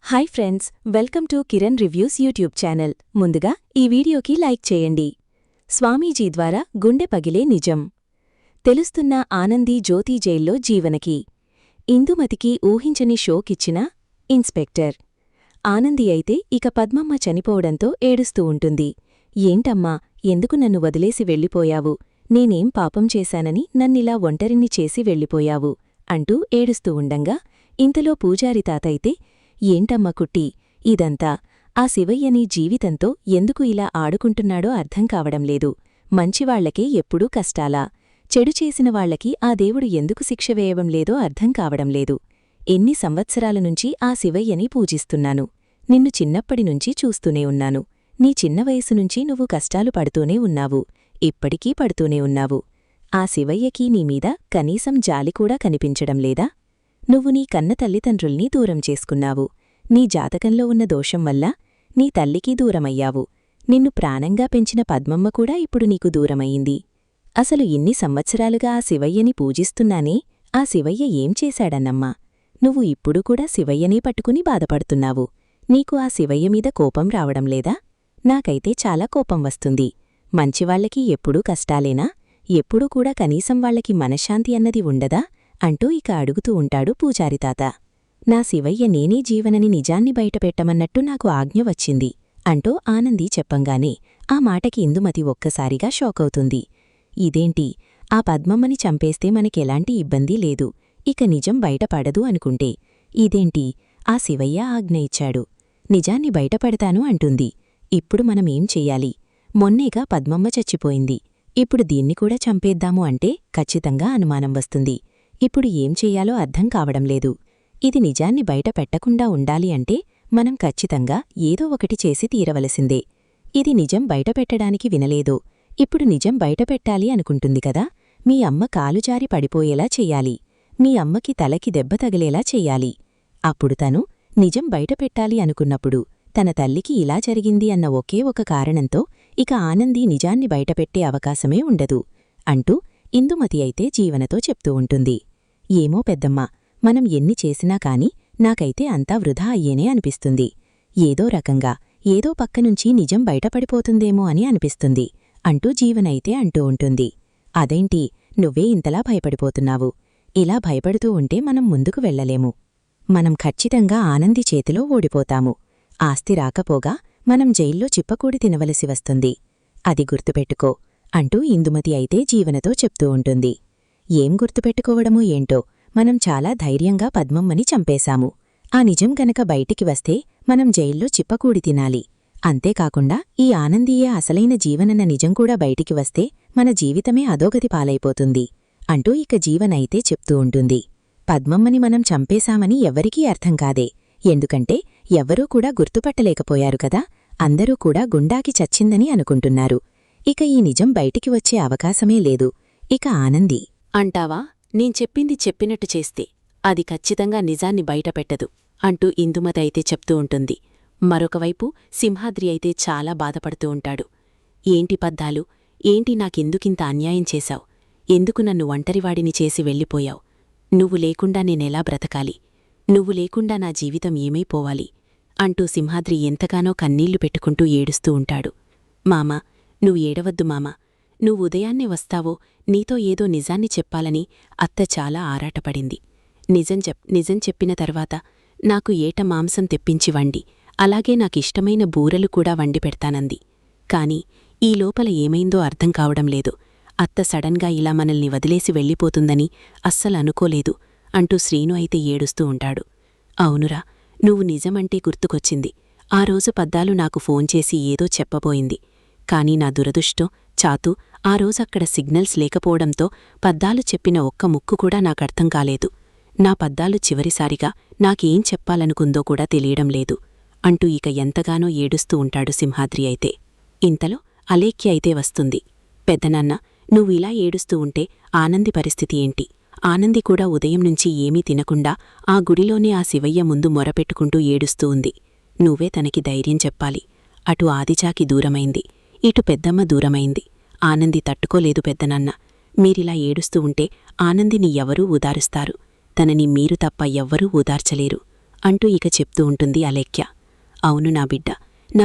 Hi friends, welcome to Kiran reviews YouTube channel. ముందుగా ఈ వీడియోకి లైక్ చేయండి. స్వామీజీ ద్వారా గుండె పగిలే నిజం. తెలుస్తున్న ఆనందీ జ్యోతి జైల్లో జీవనకి. ఇందుమతికి ఊహించని షోకిచ్చిన ఇన్స్పెక్టర్. ఆనంది అయితే ఇక పద్మమ్మ చనిపోవడంతో ఏడుస్తూ ఉంటుంది. ఏంటమ్మా, ఎందుకు నన్ను వదిలేసి వెళ్ళిపోయావు? నేనేం పాపం చేశానని నన్నిలా ఒంటరిని చేసి వెళ్ళిపోయావు అంటూ ఏడుస్తూ ఉండంగా ఇంతలో పూజారి తాతైతే, ఏంటమ్మా కుట్టి, ఇదంతా ఆ శివయ్యని జీవితంతో ఎందుకు ఇలా ఆడుకుంటున్నాడో అర్థం కావడంలేదు. మంచివాళ్లకే ఎప్పుడూ కష్టాలా? చెడు చేసిన వాళ్లకి ఆ దేవుడు ఎందుకు శిక్ష వేయడంలేదో అర్థం కావడంలేదు. ఎన్ని సంవత్సరాలనుంచి ఆ శివయ్యని పూజిస్తున్నాను. నిన్ను చిన్నప్పటినుంచి చూస్తూనే ఉన్నాను. నీ చిన్న వయసునుంచి నువ్వు కష్టాలు పడుతూనే ఉన్నావు. ఇప్పటికీ పడుతూనే ఉన్నావు. ఆ శివయ్యకి నీమీద కనీసం జాలికూడా కనిపించడంలేదా? నువ్వు నీ కన్న తల్లిదండ్రుల్ని దూరం చేసుకున్నావు. నీ జాతకంలో ఉన్న దోషం వల్ల నీ తల్లికి దూరమయ్యావు. నిన్ను ప్రాణంగా పెంచిన పద్మమ్మ కూడా ఇప్పుడు నీకు దూరమయ్యింది. అసలు ఇన్ని సంవత్సరాలుగా ఆ శివయ్యని పూజిస్తున్నానే, ఆ శివయ్య ఏం చేశాడన్నమ్మా? నువ్వు ఇప్పుడు కూడా శివయ్యనే పట్టుకుని బాధపడుతున్నావు. నీకు ఆ శివయ్య మీద కోపం రావడంలేదా? నాకైతే చాలా కోపం వస్తుంది. మంచివాళ్లకి ఎప్పుడూ కష్టాలేనా? ఎప్పుడూ కూడా కనీసం వాళ్లకి మనశ్శాంతి అన్నది ఉండదా అంటూ ఇక అడుగుతూ ఉంటాడు పూజారితాత. నా శివయ్య నేనే జీవనని నిజాన్ని బయటపెట్టమన్నట్టు నాకు ఆజ్ఞ వచ్చింది అంటూ ఆనంది చెప్పంగానే ఆ మాటకి ఇందుమతి ఒక్కసారిగా షాకవుతుంది. ఇదేంటి, ఆ పద్మమ్మని చంపేస్తే మనకెలాంటి ఇబ్బందీ లేదు, ఇక నిజం బయటపడదు అనుకుంటే, ఇదేంటి, ఆ శివయ్య ఆజ్ఞ ఇచ్చాడు, నిజాన్ని బయటపడతాను అంటుంది. ఇప్పుడు మనమేం చెయ్యాలి? మొన్నేగా పద్మమ్మ చచ్చిపోయింది. ఇప్పుడు దీన్ని కూడా చంపేద్దాము అంటే ఖచ్చితంగా అనుమానం వస్తుంది. ఇప్పుడు ఏం చెయ్యాలో అర్థం కావడంలేదు. ఇది నిజాన్ని బయట పెట్టకుండా ఉండాలి అంటే మనం ఖచ్చితంగా ఏదో ఒకటి చేసి తీరవలసిందే. ఇది నిజం బయటపెట్టడానికి వినలేదో, ఇప్పుడు నిజం బయటపెట్టాలి అనుకుంటుంది కదా. మీ అమ్మ కాలుజారి పడిపోయేలా చెయ్యాలి. మీ అమ్మకి తలకి దెబ్బ తగిలేలా చెయ్యాలి. అప్పుడు తను నిజం బయటపెట్టాలి అనుకున్నప్పుడు తన తల్లికి ఇలా జరిగింది అన్న ఒకే ఒక కారణంతో ఇక ఆనంది నిజాన్ని బయటపెట్టే అవకాశమే ఉండదు అంటూ ఇందుమతి అయితే జీవనతో చెప్తూ ఉంటుంది. ఏమో పెద్దమ్మా, మనం ఎన్ని చేసినా కాని నాకైతే అంతా వృధా అయ్యేనే అనిపిస్తుంది. ఏదో రకంగా ఏదో పక్కనుంచి నిజం బయటపడిపోతుందేమో అని అనిపిస్తుంది అంటూ జీవనైతే అంటూ ఉంటుంది. అదేంటి, నువ్వే ఇంతలా భయపడిపోతున్నావు? ఇలా భయపడుతూ ఉంటే మనం ముందుకు వెళ్లలేము. మనం ఖచ్చితంగా ఆనంది చేతిలో ఓడిపోతాము. ఆస్తి రాకపోగా మనం జైల్లో చిప్పకూడి తినవలసి వస్తుంది. అది గుర్తుపెట్టుకో అంటూ ఇందుమతి అయితే జీవనతో చెప్తూ ఉంటుంది. ఏం గుర్తుపెట్టుకోవడమో ఏంటో, మనం చాలా ధైర్యంగా పద్మమ్మని చంపేశాము. ఆ నిజం గనక బయటికి వస్తే మనం జైల్లో చిప్పకూడి తినాలి. అంతేకాకుండా ఈ ఆనందీయే అసలైన జీవనన్న నిజం కూడా బయటికి వస్తే మన జీవితమే అధోగతి పాలైపోతుంది అంటూ ఇక జీవనైతే చెప్తూ ఉంటుంది. పద్మమ్మని మనం చంపేశామని ఎవ్వరికీ అర్థం కాదే, ఎందుకంటే ఎవ్వరూ కూడా గుర్తుపట్టలేకపోయారు కదా. అందరూ కూడా గుండాకి చచ్చిందని అనుకుంటున్నారు. ఇక ఈ నిజం బయటికి వచ్చే అవకాశమే లేదు. ఇక ఆనంది అంటావా? నేను చెప్పింది చెప్పినట్టు చేస్తే అది ఖచ్చితంగా నిజాన్ని బయటపెట్టదు అంటూ ఇందుమతి అయితే చెప్తూ ఉంటుంది. మరొకవైపు సింహాద్రి అయితే చాలా బాధపడుతూ ఉంటాడు. ఏంటి పద్దాలు, ఏంటి నాకెందుకింత అన్యాయం చేశావు? ఎందుకు నన్ను ఒంటరివాడిని చేసి వెళ్ళిపోయావు? నువ్వు లేకుండా నేనెలా బ్రతకాలి? నువ్వు లేకుండా నా జీవితం ఏమైపోవాలి అంటూ సింహాద్రి ఎంతగానో కన్నీళ్లు పెట్టుకుంటూ ఏడుస్తూ ఉంటాడు. మామా, నువ్వు ఏడవద్దు మామా, నువ్వు ఉదయాన్నే వస్తావో నీతో ఏదో నిజాన్ని చెప్పాలని అత్త చాలా ఆరాటపడింది. నిజం చెప్పిన తర్వాత నాకు ఏట మాంసం తెప్పించి వండి, అలాగే నాకిష్టమైన బూరెలు కూడా వండి పెడతానంది. కాని ఈ లోపల ఏమైందో అర్థం కావడంలేదు. అత్త సడన్గా ఇలా మనల్ని వదిలేసి వెళ్ళిపోతుందని అస్సలు అనుకోలేదు అంటూ శ్రీను అయితే ఏడుస్తూ ఉంటాడు. అవునురా, నువ్వు నిజమంటే గుర్తుకొచ్చింది. ఆ రోజు పద్దాలు నాకు ఫోన్ చేసి ఏదో చెప్పబోయింది. కాని నా దురదృష్టం చాతు, ఆ రోజక్కడ సిగ్నల్స్ లేకపోవడంతో పద్దాలు చెప్పిన ఒక్క ముక్కు కూడా నాకర్థం కాలేదు. నా పద్దాలు చివరిసారిగా నాకేం చెప్పాలనుకుందో కూడా తెలియడం లేదు అంటూ ఇక ఎంతగానో ఏడుస్తూ ఉంటాడు సింహాద్రి అయితే. ఇంతలో అలేఖ్య అయితే వస్తుంది. పెద్దనాన్న, నువ్వు ఇలా ఏడుస్తూ ఉంటే ఆనంది పరిస్థితి ఏంటి? ఆనంది కూడా ఉదయం నుంచి ఏమీ తినకుండా ఆ గుడిలోనే ఆ శివయ్య ముందు మొరపెట్టుకుంటూ ఏడుస్తూ ఉంది. నువ్వే తనకి ధైర్యం చెప్పాలి. అటు ఆదిచాకి దూరమైంది, ఇటు పెద్దమ్మ దూరమైంది. ఆనంది తట్టుకోలేదు పెద్దనాన్న. మీరిలా ఏడుస్తూ ఉంటే ఆనందిని ఎవరూ ఊదారుస్తారు. తనని మీరు తప్ప ఎవ్వరూ ఊదార్చలేరు అంటూ ఇక చెప్తూ ఉంటుంది అలేఖ్య. అవును నా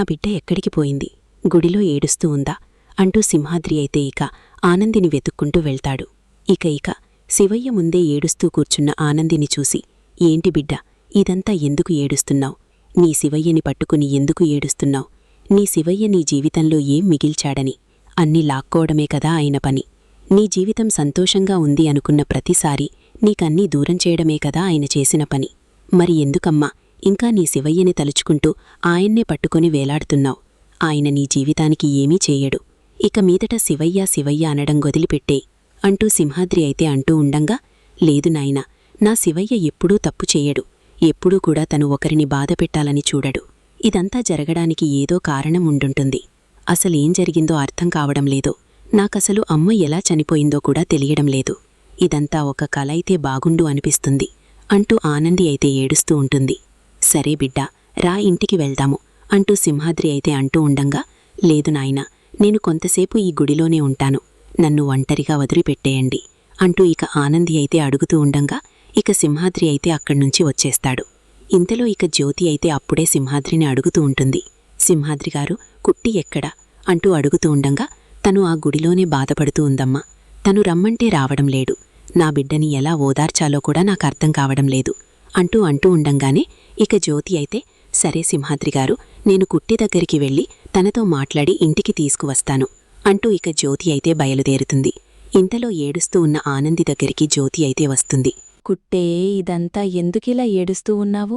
బిడ్డ ఎక్కడికి పోయింది, గుడిలో ఏడుస్తూ ఉందా అంటూ సింహాద్రి అయితే ఇక ఆనందిని వెతుక్కుంటూ వెళ్తాడు. ఇక శివయ్య ముందే ఏడుస్తూ కూర్చున్న ఆనందిని చూసి, ఏంటి బిడ్డ, ఇదంతా ఎందుకు ఏడుస్తున్నావ్? నీ శివయ్యని పట్టుకుని ఎందుకు ఏడుస్తున్నావ్? నీ శివయ్య నీ జీవితంలో ఏం మిగిల్చాడని? అన్నీ లాక్కోవడమే కదా ఆయన పని. నీ జీవితం సంతోషంగా ఉంది అనుకున్న ప్రతిసారీ నీకన్నీ దూరం చేయడమే కదా ఆయన చేసిన పని. మరి ఎందుకమ్మా ఇంకా నీ శివయ్యని తలుచుకుంటూ ఆయన్నే పట్టుకొని వేలాడుతున్నావ్? ఆయన నీ జీవితానికి ఏమీ చేయడు. ఇక మీదట శివయ్య శివయ్య అనడం వదిలిపెట్టేయ్ అంటూ సింహాద్రి అయితే అంటూ ఉండంగా, లేదు నాయనా, నా శివయ్య ఎప్పుడూ తప్పు చెయ్యడు. ఎప్పుడూ కూడా తను ఒకరిని బాధపెట్టాలని చూడడు. ఇదంతా జరగడానికి ఏదో కారణం ఉండుంటుంది. అసలేం జరిగిందో అర్థం కావడం లేదు. నాకసలు అమ్మ ఎలా చనిపోయిందో కూడా తెలియడం లేదు. ఇదంతా ఒక కల అయితే బాగుండు అనిపిస్తుంది అంటూ ఆనంది అయితే ఏడుస్తూ ఉంటుంది. సరే బిడ్డా, రా ఇంటికి వెళ్దాము అంటూ సింహాద్రి అయితే అంటూ ఉండంగా, లేదు నాయనా, నేను కొంతసేపు ఈ గుడిలోనే ఉంటాను, నన్ను ఒంటరిగా వదిలిపెట్టేయండి అంటూ ఇక ఆనంది అయితే అడుగుతూ ఉండంగా ఇక సింహాద్రి అయితే అక్కడ్నుంచి వచ్చేస్తాడు. ఇంతలో ఇక జ్యోతి అయితే అప్పుడే సింహాద్రిని అడుగుతూ ఉంటుంది. సింహాద్రిగారు, కుట్టి ఎక్కడా అంటూ అడుగుతూ ఉండంగా, తను ఆ గుడిలోనే బాధపడుతూ ఉందమ్మా. తను రమ్మంటే రావడం లేడు. నా బిడ్డని ఎలా ఓదార్చాలో కూడా నాకర్థం కావడం లేదు అంటూ ఉండంగానే ఇక జ్యోతి అయితే, సరే సింహాద్రిగారు, నేను కుట్టి దగ్గరికి వెళ్ళి తనతో మాట్లాడి ఇంటికి తీసుకువస్తాను అంటూ ఇక జ్యోతి అయితే బయలుదేరుతుంది. ఇంతలో ఏడుస్తూ ఉన్న ఆనంది దగ్గరికి జ్యోతి అయితే వస్తుంది. కుట్టే, ఇదంతా ఎందుకిలా ఏడుస్తూ ఉన్నావు?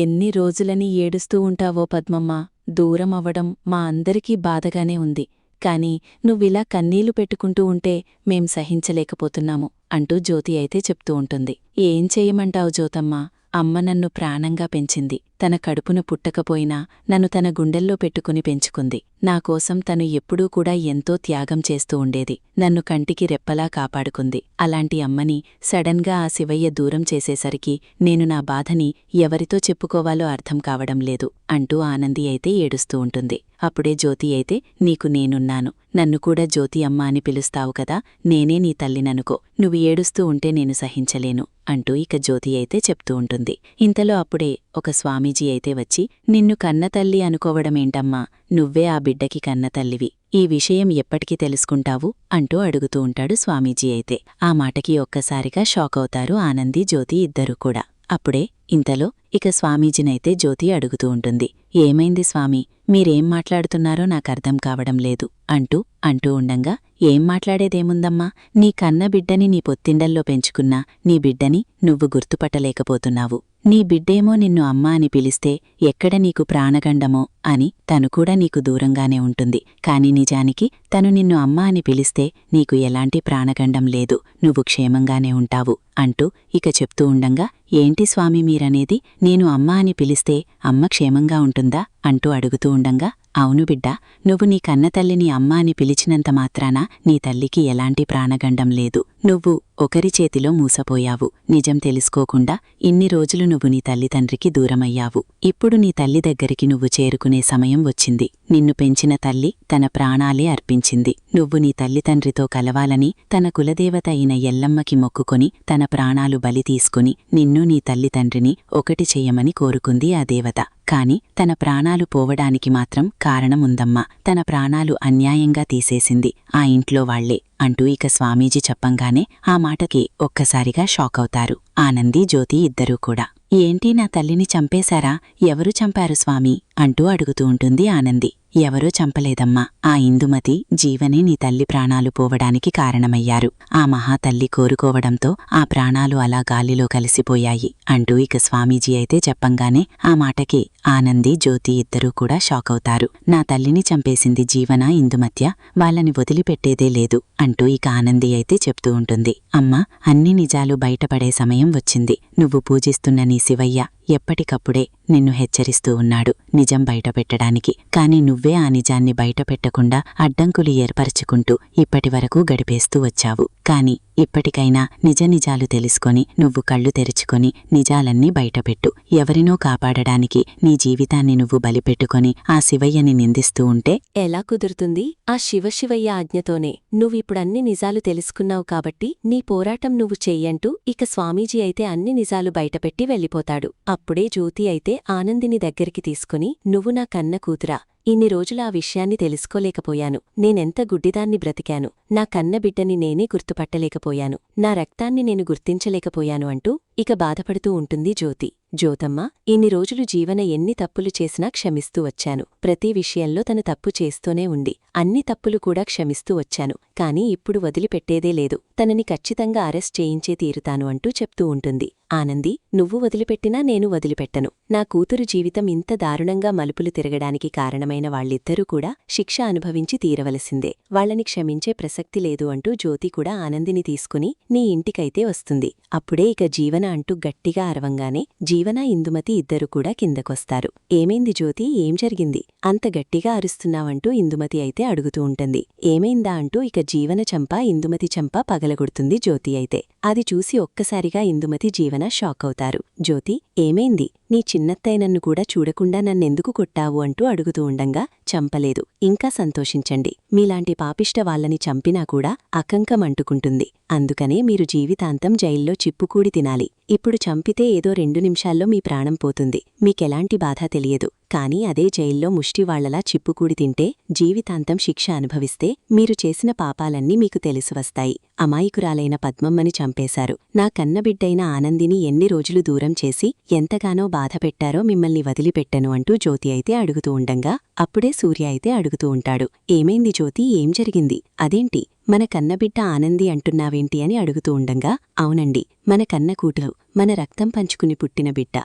ఎన్ని రోజులని ఏడుస్తూ ఉంటావో పద్మమ్మ. దూరం అవ్వడం మా అందరికీ బాధగానే ఉంది. కాని నువ్విలా కన్నీళ్లు పెట్టుకుంటూ ఉంటే మేం సహించలేకపోతున్నాము అంటూ జ్యోతి అయితే చెప్తూ ఉంటుంది. ఏం చెయ్యమంటావు జ్యోతమ్మా? అమ్మ నన్ను ప్రాణంగా పెంచింది. తన కడుపున పుట్టకపోయినా నన్ను తన గుండెల్లో పెట్టుకుని పెంచుకుంది. నాకోసం తను ఎప్పుడూ కూడా ఎంతో త్యాగం చేస్తూ ఉండేది. నన్ను కంటికి రెప్పలా కాపాడుకుంది. అలాంటి అమ్మని సడన్గా ఆ శివయ్య దూరం చేసేసరికి నేను నా బాధని ఎవరితో చెప్పుకోవాలో అర్థం కావడం లేదు అంటూ ఆనంది అయితే ఏడుస్తూ ఉంటుంది. అప్పుడే జ్యోతి అయితే, నీకు నేనున్నాను, నన్ను కూడా జ్యోతి అమ్మ అని పిలుస్తావు కదా, నేనే నీ తల్లిననుకో, నువ్వు ఏడుస్తూ ఉంటే నేను సహించలేను అంటూ ఇక జ్యోతి అయితే చెప్తూ ఉంటుంది. ఇంతలో అప్పుడే ఒక స్వామీజీ అయితే వచ్చి, నిన్ను కన్నతల్లి అనుకోవడమేంటమ్మా, నువ్వే ఆ బిడ్డకి కన్నతల్లివి, ఈ విషయం ఎప్పటికి తెలుసుకుంటావు అంటూ అడుగుతూ ఉంటాడు స్వామీజీ అయితే. ఆ మాటకి ఒక్కసారిగా షాకవుతారు ఆనంది జ్యోతి ఇద్దరూ కూడా. అప్పుడే ఇంతలో ఇక స్వామీజీనైతే జ్యోతి అడుగుతూ ఉంటుంది. ఏమైంది స్వామీ, మీరేం మాట్లాడుతున్నారో నాకర్థం కావడం లేదు అంటూ ఉండంగా, ఏం మాట్లాడేదేముందమ్మా, నీ కన్న బిడ్డని నీ పొత్తిండల్లో పెంచుకున్నా నీ బిడ్డని నువ్వు గుర్తుపట్టలేకపోతున్నావు. నీ బిడ్డేమో నిన్ను అమ్మా అని పిలిస్తే ఎక్కడ నీకు ప్రాణగండమో అని తను కూడా నీకు దూరంగానే ఉంటుంది. కాని నిజానికి తను నిన్ను అమ్మా అని పిలిస్తే నీకు ఎలాంటి ప్రాణగండం లేదు, నువ్వు క్షేమంగానే ఉంటావు అంటూ ఇక చెప్తూ ఉండంగా, ఏంటి స్వామి మీరనేది, నేను అమ్మా అని పిలిస్తే అమ్మ క్షేమంగా ఉంటుందా అంటూ అడుగుతూ ఉండంగా, అవును బిడ్డా, నువ్వు నీ కన్నతల్లిని అమ్మ అని పిలిచినంత మాత్రాన నీ తల్లికి ఎలాంటి ప్రాణగండం లేదు. నువ్వు ఒకరి చేతిలో మూసపోయావు. నిజం తెలుసుకోకుండా ఇన్ని రోజులు నువ్వు నీ తల్లిదండ్రికి దూరమయ్యావు. ఇప్పుడు నీ తల్లి దగ్గరికి నువ్వు చేరుకునే సమయం వచ్చింది. నిన్ను పెంచిన తల్లి తన ప్రాణాలే అర్పించింది. నువ్వు నీ తల్లిదండ్రితో కలవాలని తన కులదేవత అయిన ఎల్లమ్మకి మొక్కుకొని తన ప్రాణాలు బలి తీసుకుని నిన్ను నీ తల్లిదండ్రిని ఒకటి చెయ్యమని కోరుకుంది ఆ దేవత. కాని తన ప్రాణాలు పోవడానికి మాత్రం కారణముందమ్మా. తన ప్రాణాలు అన్యాయంగా తీసేసింది ఆ ఇంట్లో వాళ్లే అంటూ ఇక స్వామీజీ చెప్పంగానే ఆ మాటకి ఒక్కసారిగా షాకవుతారు ఆనంది జ్యోతి ఇద్దరూ కూడా. ఏంటి, నా తల్లిని చంపేశారా? ఎవరు చంపారు స్వామీ అంటూ అడుగుతూ ఉంటుంది ఆనంది. ఎవరూ చంపలేదమ్మా, ఆ ఇందుమతి జీవనే నీ తల్లి ప్రాణాలు పోవడానికి కారణమయ్యారు. ఆ మహాతల్లి కోరుకోవడంతో ఆ ప్రాణాలు అలా గాలిలో కలిసిపోయాయి అంటూ ఇక స్వామీజీ అయితే చెప్పంగానే ఆ మాటకి ఆనంది జ్యోతి ఇద్దరూ కూడా షాకవుతారు. నా తల్లిని చంపేసింది జీవనా ఇందుమత్య, వాళ్ళని వదిలిపెట్టేదే లేదు అంటూ ఇక ఆనంది అయితే చెప్తూ ఉంటుంది. అమ్మా, అన్ని నిజాలు బయటపడే సమయం వచ్చింది. నువ్వు పూజిస్తున్న నీ శివయ్య ఎప్పటికప్పుడే నిన్ను హెచ్చరిస్తూ ఉన్నాడు నిజం బయటపెట్టడానికి. కాని నువ్వే ఆ నిజాన్ని బయటపెట్టకుండా అడ్డంకులు ఏర్పరచుకుంటూ ఇప్పటివరకు గడిపేస్తూ వచ్చావు. కాని ఇప్పటికైనా నిజాలు తెలుసుకొని నువ్వు కళ్ళు తెరుచుకొని నిజాలన్నీ బయటపెట్టు. ఎవరినో కాపాడడానికి నీ జీవితాన్ని నువ్వు బలిపెట్టుకొని ఆ శివయ్యని నిందిస్తూ ఉంటే ఎలా కుదురుతుంది? ఆ శివశివయ్య ఆజ్ఞతోనే నువ్విప్పుడన్ని నిజాలు తెలుసుకున్నావు కాబట్టి నీ పోరాటం నువ్వు చెయ్యంటూ ఇక స్వామీజీ అయితే అన్ని నిజాలు బయటపెట్టి వెళ్ళిపోతాడు. అప్పుడే జ్యోతి అయితే ఆనందిని దగ్గరికి తీసుకుని నువ్వు నా కన్న కూతురా, ఇన్ని రోజుల ఆ విషయాన్ని తెలుసుకోలేకపోయాను. నేనెంత గుడ్డిదాన్ని బ్రతికాను. నా కన్న బిడ్డని నేనే గుర్తుపట్టలేకపోయాను. నా రక్తాన్ని నేను గుర్తించలేకపోయాను అంటూ ఇక బాధపడుతూ ఉంటుంది జ్యోతి. జ్యోతమ్మ, ఇన్ని రోజులు జీవన ఎన్ని తప్పులు చేసినా క్షమిస్తూ వచ్చాను. ప్రతి విషయంలో తను తప్పు చేస్తూనే ఉంది. అన్ని తప్పులు కూడా క్షమిస్తూ వచ్చాను. కాని ఇప్పుడు వదిలిపెట్టేదే లేదు. తనని ఖచ్చితంగా అరెస్ట్ చేయించే తీరుతాను అంటూ చెప్తూ ఉంటుంది. ఆనంది, నువ్వు వదిలిపెట్టినా నేను వదిలిపెట్టను. నా కూతురు జీవితం ఇంత దారుణంగా మలుపులు తిరగడానికి కారణమైన వాళ్ళిద్దరూ కూడా శిక్ష అనుభవించి తీరవలసిందే. వాళ్లని క్షమించే ప్రసక్తి లేదు అంటూ జ్యోతి కూడా ఆనందిని తీసుకుని నీ ఇంటికైతే వస్తుంది. అప్పుడే ఇక జీవన అంటూ గట్టిగా అరవంగానే జీవన, ఇందుమతి ఇద్దరు కూడా కిందకొస్తారు. ఏమైంది జ్యోతి, ఏం జరిగింది? అంత గట్టిగా అరుస్తున్నావంటూ ఇందుమతి అయితే అడుగుతూ ఉంటుంది. ఏమైందా అంటూ ఇక జీవన చంప ఇందుమతి చంప పగలగొడుతుంది జ్యోతి అయితే. అది చూసి ఒక్కసారిగా ఇందుమతి జీవన షాక్ అవుతారు. జ్యోతి, ఏమైంది? నీ చిన్నత్తయ్య నన్ను కూడా చూడకుండా నన్నెందుకు కొట్టావు అంటూ అడుగుతూ ఉండంగా, చంపలేదు, ఇంకా సంతోషించండి. మీలాంటి పాపిష్ట వాళ్ళని చంపినా కూడా అకంకమంటుకుంటుంది. అందుకనే మీరు జీవితాంతం జైల్లో చిప్పుకూడి తినాలి. ఇప్పుడు చంపితే ఏదో 2 నిమిషాల్లో మీ ప్రాణం పోతుంది. మీకెలాంటి బాధ తెలియదు. కానీ అదే జైల్లో ముష్టివాళ్లలా చిప్పుకూడి తింటే జీవితాంతం శిక్ష అనుభవిస్తే మీరు చేసిన పాపాలన్నీ మీకు తెలిసివస్తాయి. అమాయకురాలైన పద్మమ్మని చంపేశారు. నా కన్నబిడ్డైన ఆనందిని ఎన్ని రోజులు దూరం చేసి ఎంతగానో బాధపెట్టారో మిమ్మల్ని వదిలిపెట్టను అంటూ జ్యోతి అయితే అడుగుతూ ఉండంగా, అప్పుడే సూర్య అయితే అడుగుతూ ఉంటాడు. ఏమైంది జ్యోతి, ఏం జరిగింది? అదేంటి మన కన్నబిడ్డ ఆనంది అంటున్నావేంటి అని అడుగుతూ ఉండంగా, అవునండి, మన కన్న కూతురు, మన రక్తం పంచుకుని పుట్టిన బిడ్డ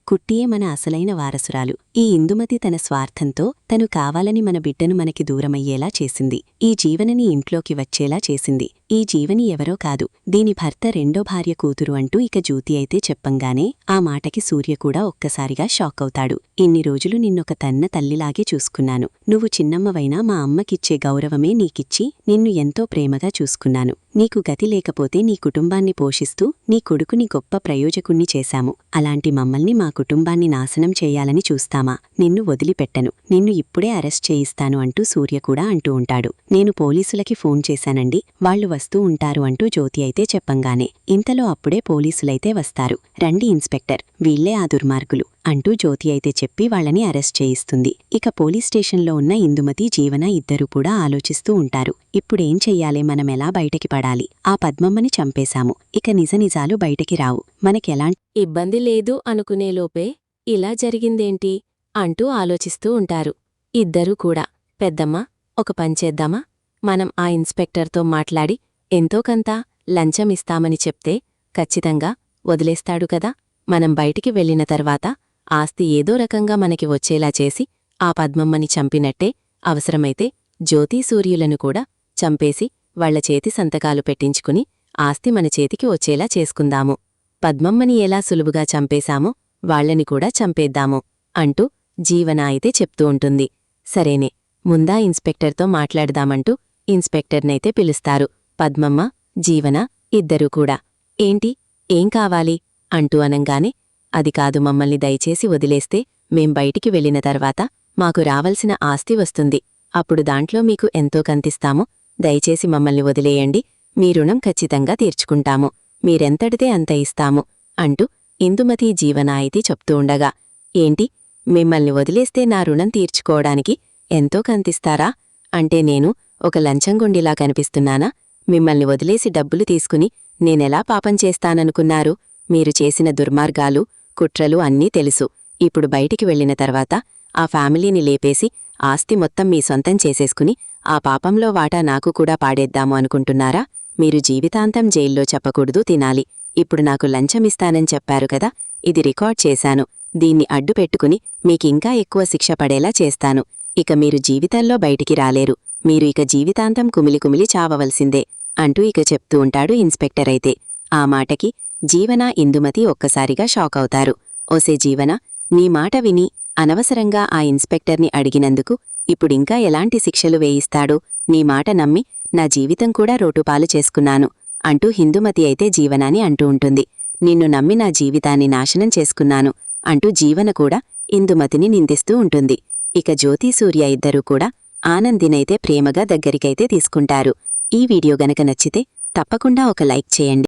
కుట్టియే మన అసలైన వారసురాలు. ఈ ఇందుమతి తన స్వార్థంతో తను కావాలని మన బిడ్డను మనకి దూరమయ్యేలా చేసింది. ఈ జీవనని ఇంట్లోకి వచ్చేలా చేసింది. ఈ జీవని ఎవరో కాదు, దీని భర్త రెండో భార్య కూతురు అంటూ ఇక జ్యోతి అయితే చెప్పంగానే ఆ మాటకి సూర్య కూడా ఒక్కసారిగా షాక్ అవుతాడు. ఇన్ని రోజులు నిన్నొక తన్న తల్లిలాగే చూసుకున్నాను. నువ్వు చిన్నమ్మవైనా మా అమ్మకిచ్చే గౌరవమే నీకిచ్చి నిన్ను ఎంతో ప్రేమగా చూసుకున్నాను. నీకు గతి లేకపోతే నీ కుటుంబాన్ని పోషిస్తూ నీ కొడుకుని గొప్ప ప్రయోజకుణ్ణి చేశాము. అలాంటి మమ్మల్ని, మా కుటుంబాన్ని నాశనం చేయాలని చూస్తామా? నిన్ను వదిలిపెట్టను. నిన్ను ఇప్పుడే అరెస్ట్ చేయిస్తాను అంటూ సూర్య కూడా అంటూ ఉంటాడు. నేను పోలీసులకి ఫోన్ చేశానండి, వాళ్లు వస్తూ ఉంటారు అంటూ జ్యోతి అయితే చెప్పంగానే ఇంతలో అప్పుడే పోలీసులైతే వస్తారు. రండి ఇన్స్పెక్టర్, వీళ్లే ఆ దుర్మార్గులు అంటూ జ్యోతి అయితే చెప్పి వాళ్లని అరెస్ట్ చేయిస్తుంది. ఇక పోలీస్ స్టేషన్లో ఉన్న ఇందుమతి, జీవన ఇద్దరూ కూడా ఆలోచిస్తూ ఉంటారు. ఇప్పుడేం చెయ్యాలే, మనమెలా బయటకి పడాలి? ఆ పద్మమ్మని చంపేశాము, ఇక నిజనిజాలు బయటకి రావు, మనకెలాంటి ఇబ్బంది లేదు అనుకునేలోపే ఇలా జరిగిందేంటి అంటూ ఆలోచిస్తూ ఉంటారు ఇద్దరూ కూడా. పెద్దమ్మ, ఒక పంచేద్దామా? మనం ఆ ఇన్స్పెక్టర్తో మాట్లాడి ఎంతోకంత లంచమిస్తామని చెప్తే ఖచ్చితంగా వదిలేస్తాడు కదా. మనం బయటికి వెళ్లిన తర్వాత ఆస్తి ఏదో రకంగా మనకి వచ్చేలా చేసి ఆ పద్మమ్మని చంపినట్టే అవసరమైతే జ్యోతి, సూర్యులను కూడా చంపేసి వాళ్ల చేతి సంతకాలు పెట్టించుకుని ఆస్తి మన చేతికి వచ్చేలా చేసుకుందాము. పద్మమ్మని ఎలా సులువుగా చంపేశామో వాళ్లని కూడా చంపేద్దాము అంటూ జీవన అయితే చెప్తూ ఉంటుంది. సరేనే, ముందా ఇన్స్పెక్టర్తో మాట్లాడదామంటూ ఇన్స్పెక్టర్నైతే పిలుస్తారు. పద్మమ్మ, జీవన ఇద్దరూ కూడా. ఏంటి, ఏం కావాలి అంటూ అనంగానే, అది కాదు, మమ్మల్ని దయచేసి వదిలేస్తే మేం బయటికి వెళ్లిన తర్వాత మాకు రావలసిన ఆస్తి వస్తుంది. అప్పుడు దాంట్లో మీకు ఎంతో కంతిస్తామో, దయచేసి మమ్మల్ని వదిలేయండి, మీ రుణం ఖచ్చితంగా తీర్చుకుంటాము, మీరెంతటితే అంత ఇస్తాము అంటూ ఇందుమతి, జీవన అయితే చెప్తూ ఉండగా, ఏంటి, మిమ్మల్ని వదిలేస్తే నా రుణం తీర్చుకోవడానికి ఎంతో కంతిస్తారా? అంటే నేను ఒక లంచంగొండిలా కనిపిస్తున్నానా? మిమ్మల్ని వదిలేసి డబ్బులు తీసుకుని నేనెలా పాపం చేస్తాననుకున్నారు? మీరు చేసిన దుర్మార్గాలు, కుట్రలు అన్నీ తెలుసు. ఇప్పుడు బయటికి వెళ్లిన తర్వాత ఆ ఫ్యామిలీని లేపేసి ఆస్తి మొత్తం మీ సొంతం చేసేసుకుని ఆ పాపంలో వాటా నాకు కూడా పాడేద్దాము అనుకుంటున్నారా? మీరు జీవితాంతం జైల్లో చెప్పకూడదు, తినాలి. ఇప్పుడు నాకు లంచమిస్తానని చెప్పారు కదా, ఇది రికార్డ్ చేశాను. దీన్ని అడ్డు పెట్టుకుని మీకింకా ఎక్కువ శిక్ష పడేలా చేస్తాను. ఇక మీరు జీవితంలో బయటికి రాలేరు. మీరు ఇక జీవితాంతం కుమిలి చావవలసిందే అంటూ ఇక చెప్తూ ఉంటాడు ఇన్స్పెక్టర్ అయితే. ఆ మాటకి జీవన, ఇందుమతి ఒక్కసారిగా షాక్ అవుతారు. ఓసే జీవన, నీ మాట విని అనవసరంగా ఆ ఇన్స్పెక్టర్ని అడిగినందుకు ఇప్పుడింకా ఎలాంటి శిక్షలు వేయిస్తాడో నీ మాట నమ్మి నా జీవితం కూడా రోటుపాలు చేసుకున్నాను అంటూ ఇందుమతి అయితే జీవనాని అంటూ ఉంటుంది. నిన్ను నమ్మి నా జీవితాన్ని నాశనం చేసుకున్నాను అంటూ జీవన కూడా ఇందుమతిని నిందిస్తూ ఉంటుంది. ఇక జ్యోతి, సూర్య ఇద్దరూ కూడా ఆనందినైతే ప్రేమగా దగ్గరికైతే తీసుకుంటారు. ఈ వీడియో గనక నచ్చితే తప్పకుండా ఒక లైక్ చేయండి.